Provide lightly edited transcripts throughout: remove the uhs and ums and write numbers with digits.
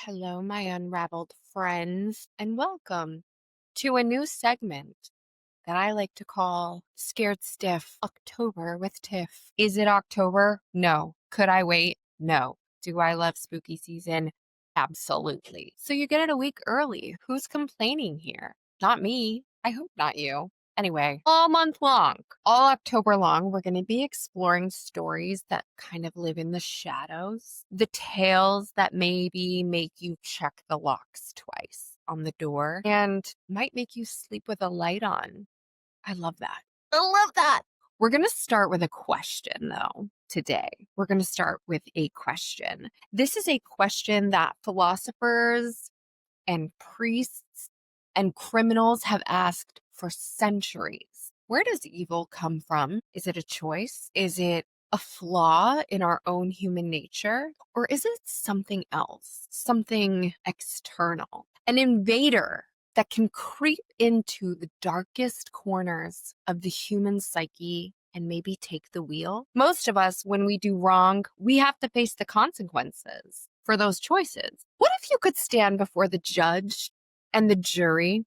Hello, my unraveled friends, and welcome to a new segment that I like to call Scared Stiff October with Tiff. Is it October? No. Could I wait? No. Do I love spooky season? Absolutely. So you get it a week early. Who's complaining here? Not me. I hope not you. Anyway, all month long, all October long, we're going to be exploring stories that kind of live in the shadows, the tales that maybe make you check the locks twice on the door and might make you sleep with a light on. I love that. I love that. We're going to start with a question, though, today. We're going to start with a question. This is a question that philosophers and priests and criminals have asked for centuries. Where does evil come from? Is it a choice? Is it a flaw in our own human nature? Or is it something else, something external, an invader that can creep into the darkest corners of the human psyche and maybe take the wheel? Most of us, when we do wrong, we have to face the consequences for those choices. What if you could stand before the judge and the jury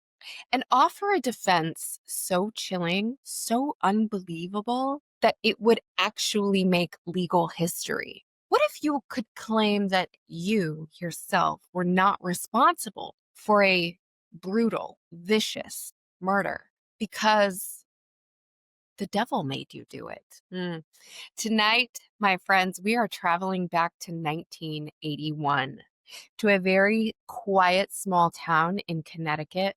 and offer a defense so chilling, so unbelievable, that it would actually make legal history? What if you could claim that you yourself were not responsible for a brutal, vicious murder because the devil made you do it? Tonight, my friends, we are traveling back to 1981 to a very quiet small town in Connecticut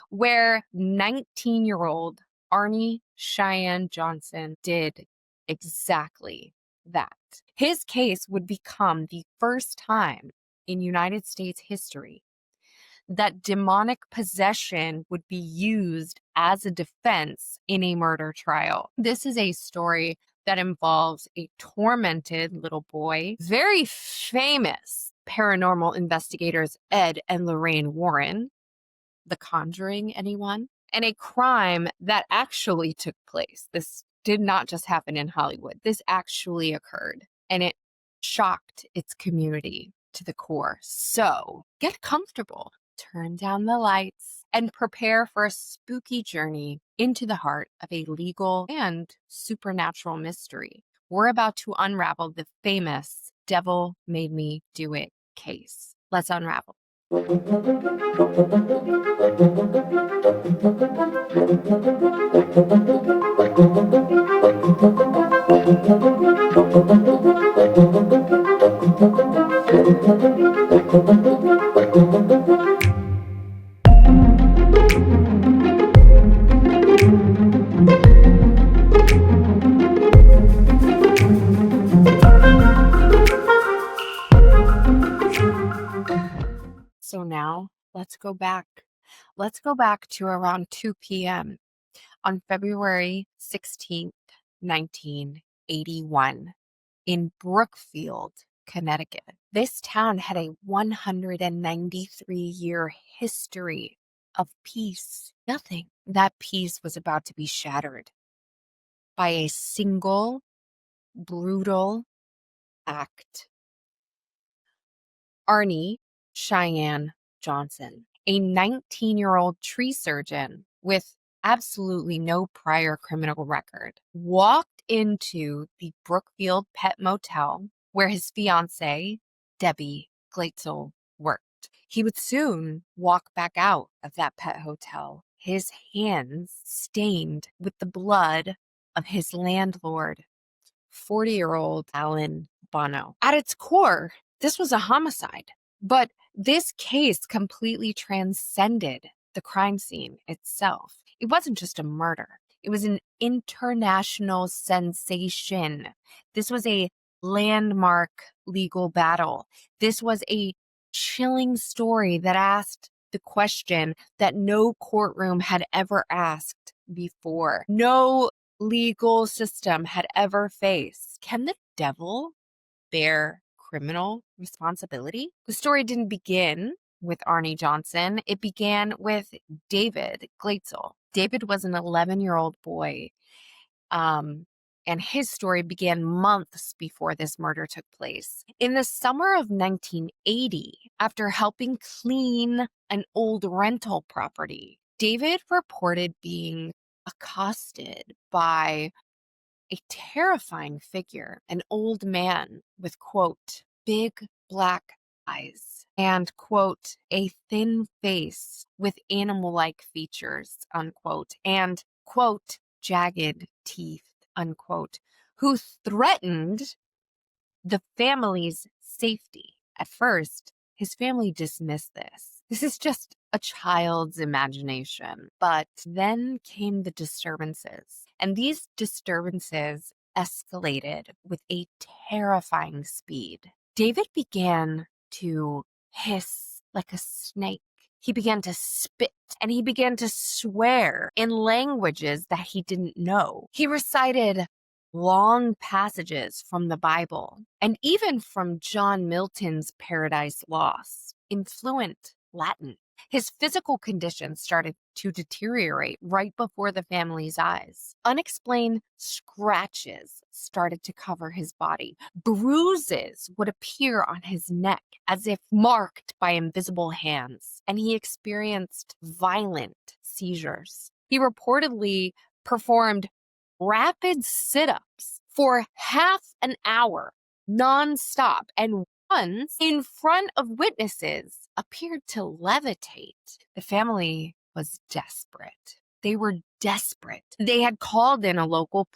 where 19-year-old Arne Cheyenne Johnson did exactly that. His case would become the first time in United States history that demonic possession would be used as a defense in a murder trial. This is a story that involves a tormented little boy, very famous paranormal investigators Ed and Lorraine Warren, The Conjuring, anyone? And a crime that actually took place. This did not just happen in Hollywood. This actually occurred, and it shocked its community to the core. So get comfortable, turn down the lights, and prepare for a spooky journey into the heart of a legal and supernatural mystery. We're about to unravel the famous Devil Made Me Do It case. Let's unravel. So now let's go back. Let's go back to around 2 p.m. on February 16th, 1981 in Brookfield, Connecticut. This town had a 193-year history of peace. Nothing. That peace was about to be shattered by a single brutal act. Arne Cheyenne Johnson, a 19-year-old tree surgeon with absolutely no prior criminal record, walked into the Brookfield Pet Motel where his fiancée, David Glatzel, worked. He would soon walk back out of that pet hotel, his hands stained with the blood of his landlord, 40-year-old Bono. At its core, this was a homicide, but this case completely transcended the crime scene itself. It wasn't just a murder. It was an international sensation. This was a landmark legal battle. This was a chilling story that asked the question that no courtroom had ever asked before. No legal system had ever faced. Can the devil bear criminal responsibility? The story didn't begin with Arne Johnson. It began with David Glatzel. David was an 11-year-old boy and his story began months before this murder took place. In the summer of 1980, after helping clean an old rental property, David reported being accosted by a terrifying figure, an old man with, quote, big black eyes and, quote, a thin face with animal-like features, unquote, and, quote, jagged teeth, unquote, who threatened the family's safety. At first, his family dismissed this. This is just a child's imagination. But then came the disturbances, and these disturbances escalated with a terrifying speed. David began to hiss like a snake. He began to spit and he began to swear in languages that he didn't know. He recited long passages from the Bible and even from John Milton's Paradise Lost in fluent Latin. His physical condition started to deteriorate right before the family's eyes. Unexplained scratches started to cover his body. Bruises would appear on his neck as if marked by invisible hands, and he experienced violent seizures. He reportedly performed rapid sit-ups for half an hour nonstop, and once in front of witnesses appeared to levitate. The family was desperate. They were desperate. They had called in a local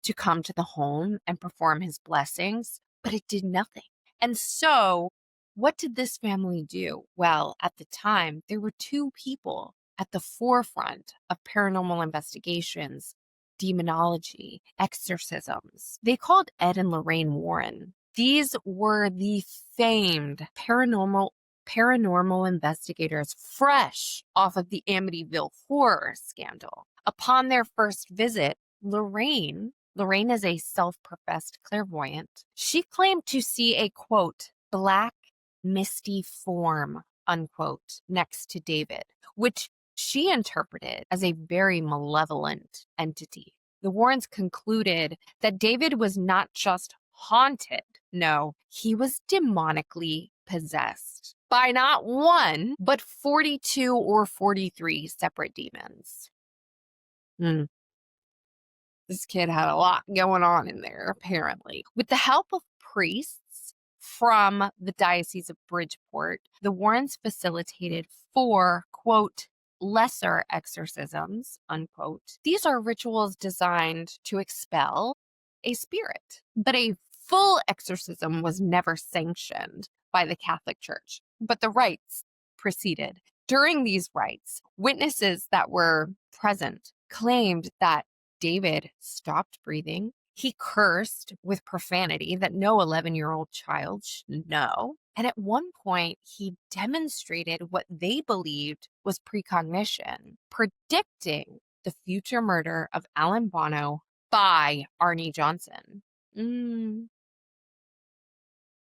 to come to the home and perform his blessings, but it did nothing. And so what did this family do? Well, at the time, there were two people at the forefront of paranormal investigations, demonology, exorcisms. They called Ed and Lorraine Warren. These were the famed paranormal investigators fresh off of the Amityville horror scandal. Upon their first visit, Lorraine is a self-professed clairvoyant. She claimed to see a, quote, black misty form, unquote, next to David, which she interpreted as a very malevolent entity. The Warrens concluded that David was not just haunted. No, he was demonically possessed by not one, but 42 or 43 separate demons. This kid had a lot going on in there, apparently. With the help of priests from the Diocese of Bridgeport, the Warrens facilitated 4, quote, lesser exorcisms, unquote. These are rituals designed to expel a spirit, but a full exorcism was never sanctioned by the Catholic Church, but the rites proceeded. During these rites, witnesses that were present claimed that David stopped breathing. He cursed with profanity that no 11-year-old child should know. And at one point, he demonstrated what they believed was precognition, predicting the future murder of Alan Bono by Arne Johnson.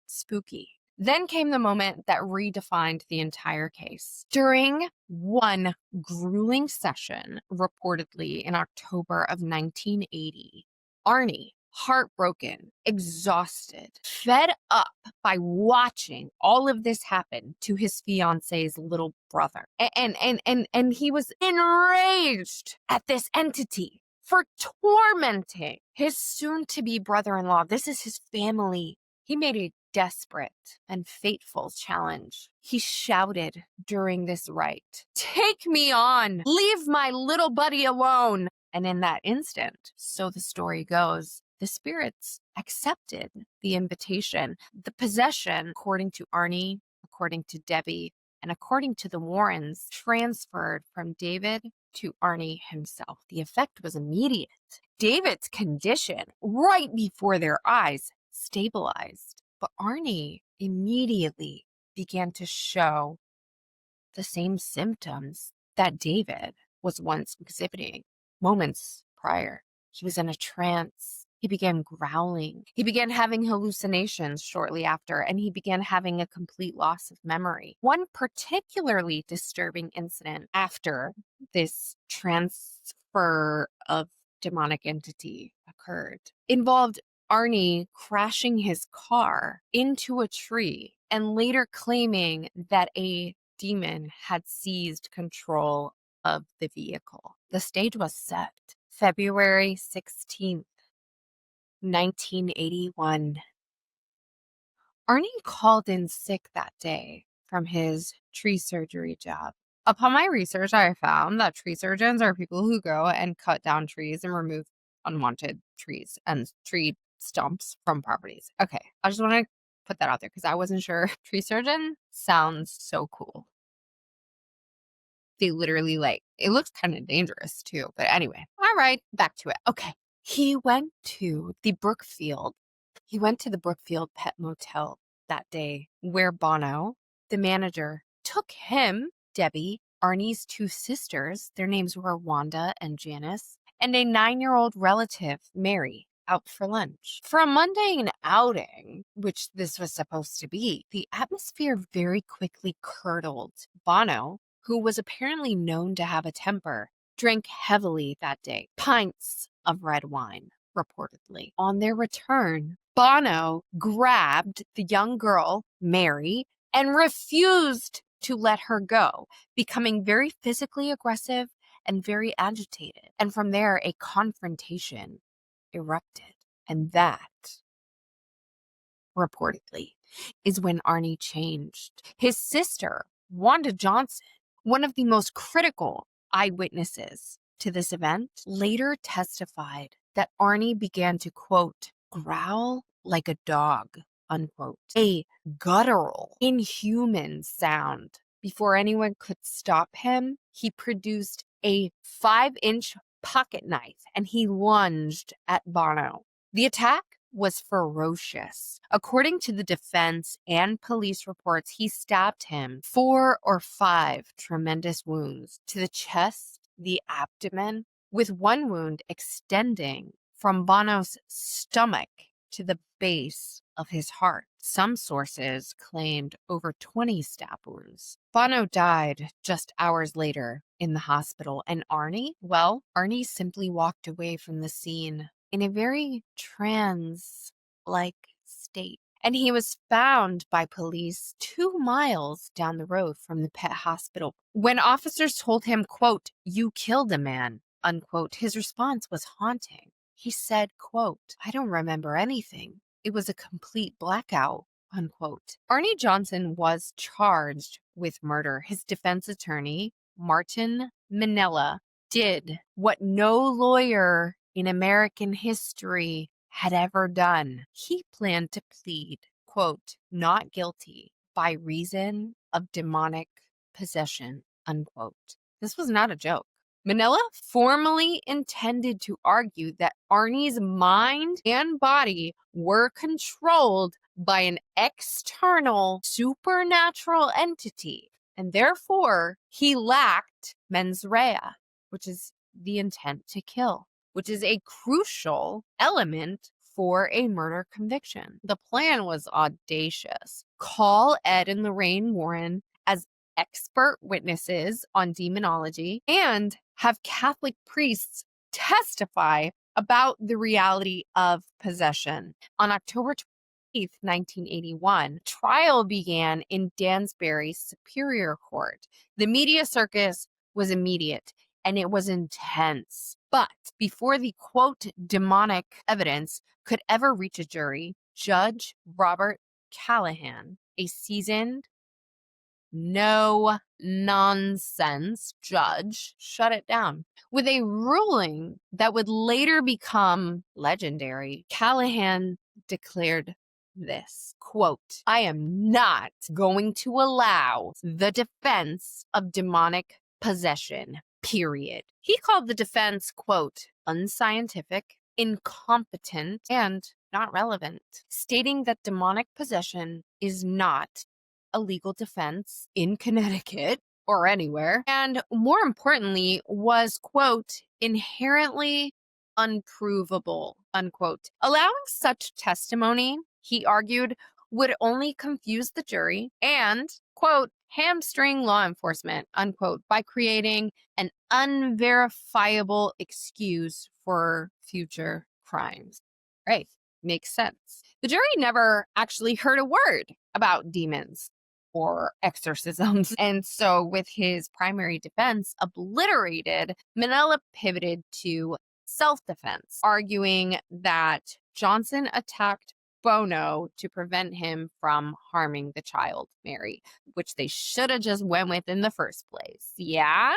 Spooky. Then came the moment that redefined the entire case. During one grueling session, reportedly in October of 1980, Arne, heartbroken, exhausted, fed up by watching all of this happen to his fiance's little brother. And he was enraged at this entity for tormenting his soon-to-be brother-in-law. This is his family. He made a desperate and fateful challenge. He shouted during this rite, "Take me on! Leave my little buddy alone!" And in that instant, so the story goes, the spirits accepted the invitation. The possession, according to Arne, according to Debbie, and according to the Warrens, transferred from David to Arne himself. The effect was immediate. David's condition, right before their eyes, stabilized. But Arne immediately began to show the same symptoms that David was once exhibiting moments prior. He was in a trance. He began growling. He began having hallucinations shortly after, and he began having a complete loss of memory. One particularly disturbing incident after this transfer of demonic entity occurred involved Arne crashing his car into a tree and later claiming that a demon had seized control of the vehicle. The stage was set February 16th, 1981. Arne called in sick that day from his tree surgery job. Upon my research, I found that tree surgeons are people who go and cut down trees and remove unwanted trees and tree stumps from properties. Okay, I just want to put that out there because I wasn't sure. Tree surgeon sounds so cool. They literally it looks kind of dangerous too. But anyway, all right, back to it. Okay, he went to the Brookfield Pet Motel that day, where Bono, the manager, took him, Debbie, Arnie's two sisters, their names were Wanda and Janice, and a 9-year-old relative, Mary, out for lunch. For a mundane outing, which this was supposed to be, the atmosphere very quickly curdled. Bono, who was apparently known to have a temper, drank heavily that day, pints of red wine, reportedly. On their return, Bono grabbed the young girl, Mary, and refused to let her go, becoming very physically aggressive and very agitated. And from there, a confrontation erupted. And that, reportedly, is when Arne changed. His sister, Wanda Johnson, one of the most critical eyewitnesses to this event, later testified that Arne began to, quote, growl like a dog, unquote, a guttural, inhuman sound. Before anyone could stop him, he produced a 5-inch pocket knife and he lunged at Bono. The attack was ferocious. According to the defense and police reports, he stabbed him 4 or 5 tremendous wounds to the chest, the abdomen, with one wound extending from Bono's stomach to the base of his heart. Some sources claimed over 20 stab wounds. Bono died just hours later in the hospital, and Arne simply walked away from the scene in a very trance-like state. And he was found by police 2 miles down the road from the pet hospital. When officers told him, quote, "You killed a man," unquote, his response was haunting. He said, quote, "I don't remember anything. It was a complete blackout," unquote. Arne Johnson was charged with murder. His defense attorney, Martin Minella, did what no lawyer in American history had ever done. He planned to plead, quote, "not guilty by reason of demonic possession," unquote. This was not a joke. Minella formally intended to argue that Arnie's mind and body were controlled by an external supernatural entity, and therefore he lacked mens rea, which is the intent to kill, which is a crucial element for a murder conviction. The plan was audacious. Call Ed and Lorraine Warren as expert witnesses on demonology and have Catholic priests testify about the reality of possession. On October 20th, 1981, trial began in Dansbury's Superior Court. The media circus was immediate and it was intense. But before the, quote, demonic evidence could ever reach a jury, Judge Robert Callahan, a seasoned, no nonsense judge, shut it down. With a ruling that would later become legendary, Callahan declared this, quote, "I am not going to allow the defense of demonic possession, period." He called the defense, quote, unscientific, incompetent, and not relevant, stating that demonic possession is not a legal defense in Connecticut or anywhere, and more importantly, was, quote, inherently unprovable, unquote. Allowing such testimony, he argued, would only confuse the jury and, quote, hamstring law enforcement, unquote, by creating an unverifiable excuse for future crimes. Right. Makes sense. The jury never actually heard a word about demons or exorcisms. And so, with his primary defense obliterated, Manella pivoted to self defense, arguing that Johnson attacked Bono to prevent him from harming the child, Mary, which they should have just went with in the first place. Yeah.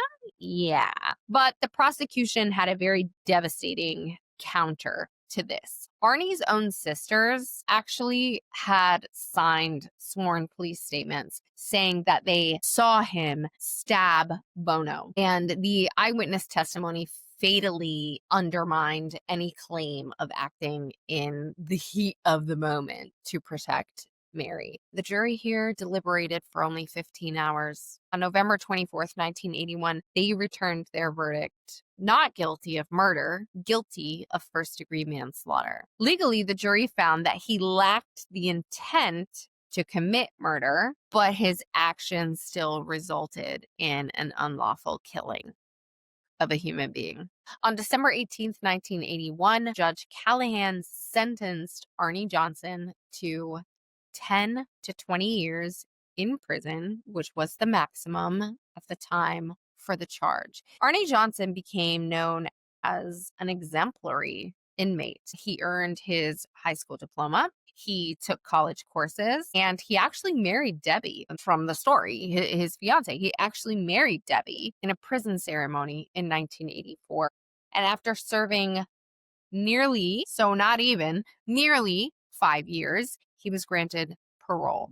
But the prosecution had a very devastating counter to this. Arnie's own sisters actually had signed sworn police statements saying that they saw him stab Bono. And the eyewitness testimony fatally undermined any claim of acting in the heat of the moment to protect Mary. The jury here deliberated for only 15 hours. On November 24th, 1981, they returned their verdict: not guilty of murder, guilty of first-degree manslaughter. Legally, the jury found that he lacked the intent to commit murder, but his actions still resulted in an unlawful killing of a human being. On December 18th, 1981, Judge Callahan sentenced Arne Johnson to 10 to 20 years in prison, which was the maximum at the time for the charge. Arne Johnson became known as an exemplary inmate. He earned his high school diploma. He took college courses, and he actually married Debbie from the story, his fiance. He actually married Debbie in a prison ceremony in 1984. And after serving nearly 5 years, he was granted parole,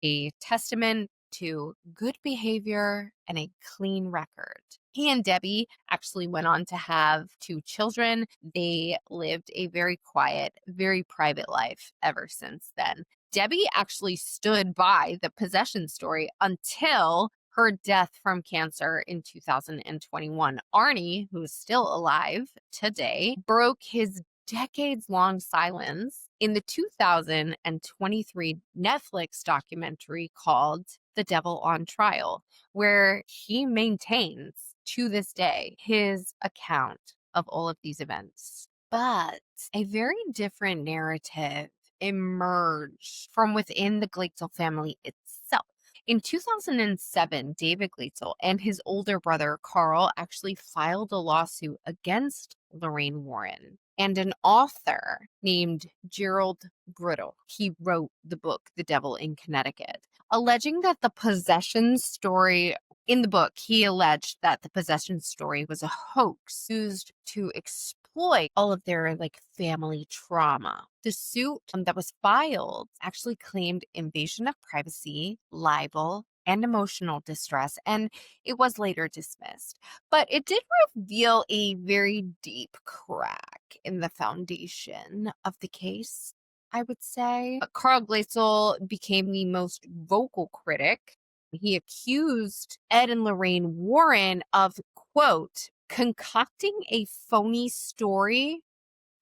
a testament to good behavior and a clean record. He and Debbie actually went on to have 2 children. They lived a very quiet, very private life ever since then. Debbie actually stood by the possession story until her death from cancer in 2021. Arne, who is still alive today, broke his decades-long silence in the 2023 Netflix documentary called The Devil on Trial, where he maintains to this day his account of all of these events. But a very different narrative emerged from within the Glatzel family itself. In 2007, David Glatzel and his older brother Carl actually filed a lawsuit against Lorraine Warren and an author named Gerald Brittle. He wrote the book The Devil in Connecticut, alleging that the possession story in the book, he alleged that the possession story was a hoax used to exploit all of their family trauma. The suit that was filed actually claimed invasion of privacy, libel, and emotional distress, and it was later dismissed. But it did reveal a very deep crack in the foundation of the case, I would say. Carl Glatzel became the most vocal critic. He accused Ed and Lorraine Warren of, quote, concocting a phony story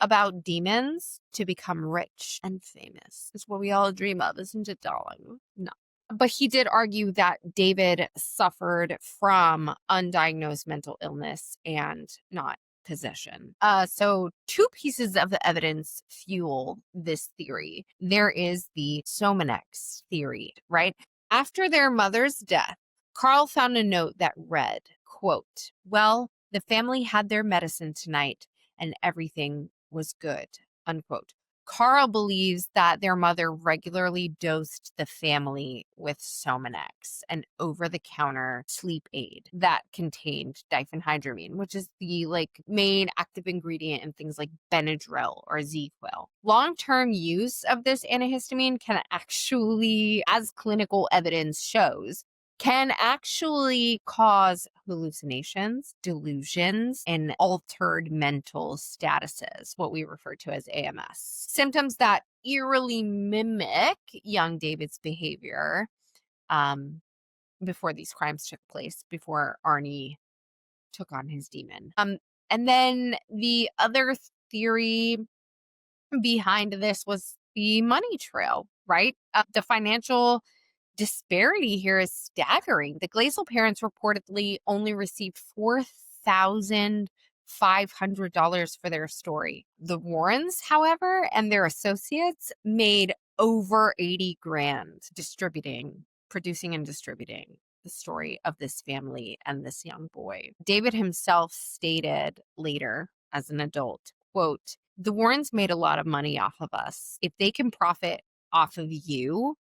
about demons to become rich and famous. It's what we all dream of, isn't it, darling? No. But he did argue that David suffered from undiagnosed mental illness and not possession. So 2 pieces of the evidence fuel this theory. There is the Somanex theory, right? After their mother's death, Carl found a note that read, quote, well, the family had their medicine tonight and everything was good, unquote. Carl believes that their mother regularly dosed the family with Somanex, an over-the-counter sleep aid that contained diphenhydramine, which is the main active ingredient in things like Benadryl or ZQuil. Long-term use of this antihistamine can actually, as clinical evidence shows, can actually cause hallucinations, delusions, and altered mental statuses, what we refer to as AMS. Symptoms that eerily mimic young David's behavior before these crimes took place, before Arne took on his demon. And then the other theory behind this was the money trail, right? The financial disparity here is staggering. The Glatzel parents reportedly only received $4,000 $500 for their story. The Warrens, however, and their associates made over 80 grand producing and distributing the story of this family and this young boy. David himself stated later as an adult, quote, "The Warrens made a lot of money off of us. If they can profit off of you,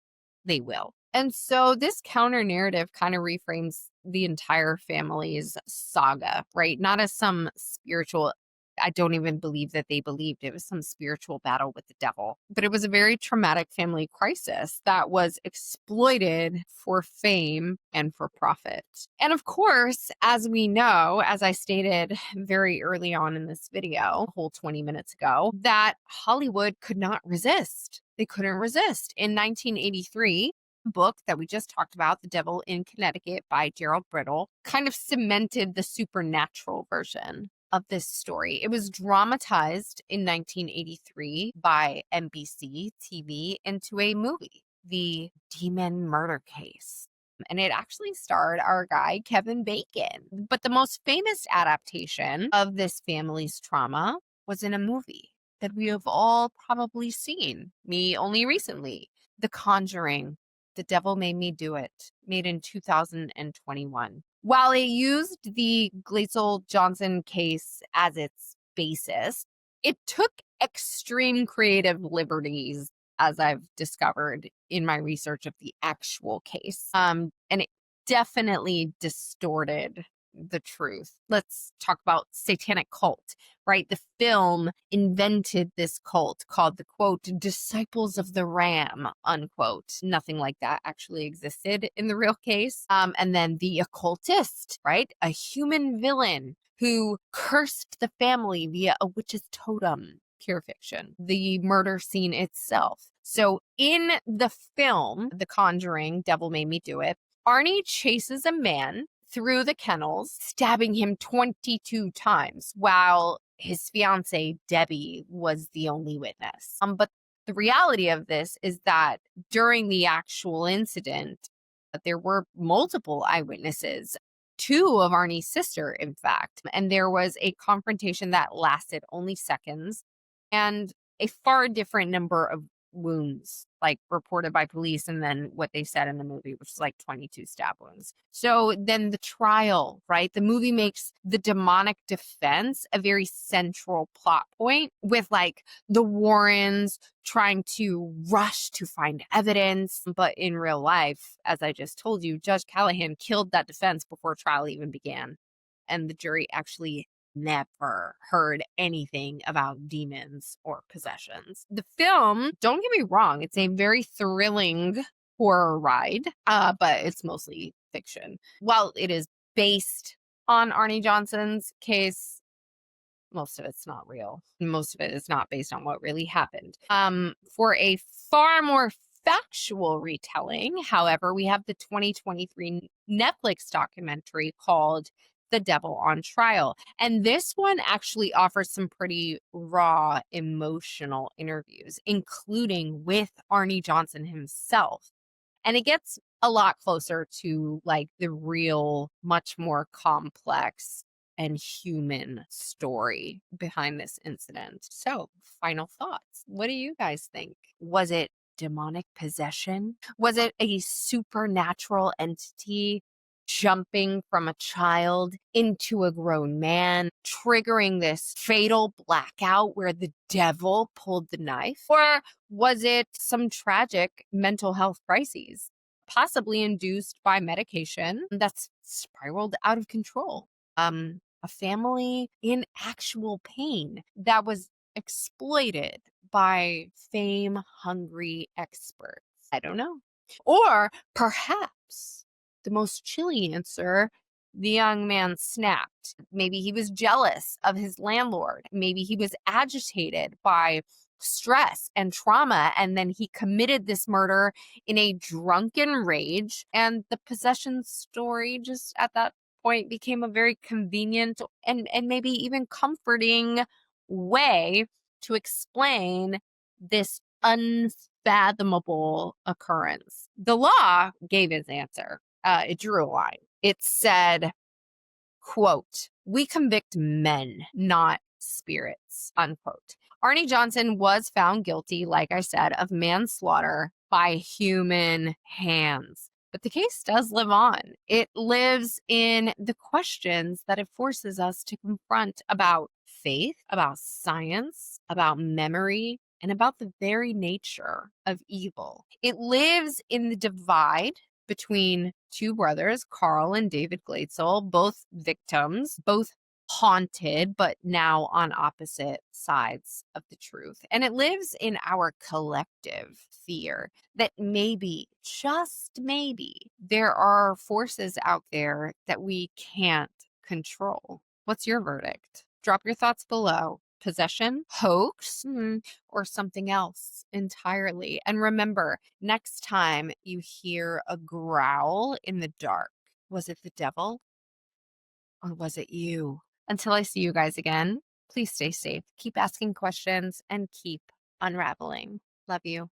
they will." And so this counter narrative kind of reframes the entire family's saga, right? Not as some spiritual, I don't even believe that they believed it was some spiritual battle with the devil, but it was a very traumatic family crisis that was exploited for fame and for profit. And of course, as we know, as I stated very early on in this video, a whole 20 minutes ago, that Hollywood could not resist. They couldn't resist. In 1983, book that we just talked about, The Devil in Connecticut by Gerald Brittle, kind of cemented the supernatural version of this story. It was dramatized in 1983 by NBC TV into a movie, The Demon Murder Case. And it actually starred our guy, Kevin Bacon. But the most famous adaptation of this family's trauma was in a movie that we have all probably seen, me only recently, The Conjuring. The Devil Made Me Do It, made in 2021. While it used the Glatzel Johnson case as its basis, it took extreme creative liberties, as I've discovered in my research of the actual case. And it definitely distorted the truth. Let's talk about satanic cult, right? The film invented this cult called the, quote, Disciples of the Ram, unquote. Nothing like that actually existed in the real case. And then the occultist, right? A human villain who cursed the family via a witch's totem. Pure fiction. The murder scene itself. So in the film, The Conjuring, Devil Made Me Do It, Arne chases a man through the kennels, stabbing him 22 times, while his fiancée, Debbie, was the only witness. But the reality of this is that during the actual incident, there were multiple eyewitnesses, 2 of Arne's sister, in fact, and there was a confrontation that lasted only seconds and a far different number of wounds, like reported by police, and then what they said in the movie, which is like 22 stab wounds. So then the trial, right? The movie makes the demonic defense a very central plot point, with like the Warrens trying to rush to find evidence. But in real life, as I just told you, Judge Callahan killed that defense before trial even began. And the jury actually never heard anything about demons or possessions. The film, don't get me wrong, it's a very thrilling horror ride, but it's mostly fiction. While it is based on Arne Johnson's case, most of it's not real. Most of it is not based on what really happened. For a far more factual retelling, however, we have the 2023 Netflix documentary called The Devil on Trial. And this one actually offers some pretty raw emotional interviews, including with Arne Johnson himself. And it gets a lot closer to like the real, much more complex and human story behind this incident. So, final thoughts. What do you guys think? Was it demonic possession? Was it a supernatural entity jumping from a child into a grown man, triggering this fatal blackout where the devil pulled the knife? Or was it some tragic mental health crises, possibly induced by medication that's spiraled out of control? A family in actual pain that was exploited by fame-hungry experts. I don't know. Or perhaps the most chilly answer, the young man snapped. Maybe he was jealous of his landlord. Maybe he was agitated by stress and trauma, and then he committed this murder in a drunken rage. And the possession story just at that point became a very convenient and maybe even comforting way to explain this unfathomable occurrence. The law gave its answer. It drew a line. It said, quote, We convict men, not spirits, unquote. Arne Johnson was found guilty, like I said, of manslaughter by human hands. But the case does live on. It lives in the questions that it forces us to confront about faith, about science, about memory, and about the very nature of evil. It lives in the divide between two brothers, Carl and David Glatzel, both victims, both haunted, but now on opposite sides of the truth. And it lives in our collective fear that maybe, just maybe, there are forces out there that we can't control. What's your verdict? Drop your thoughts below. Possession, hoax, or something else entirely. And remember, next time you hear a growl in the dark, was it the devil or was it you? Until I see you guys again, please stay safe, keep asking questions, and keep unraveling. Love you.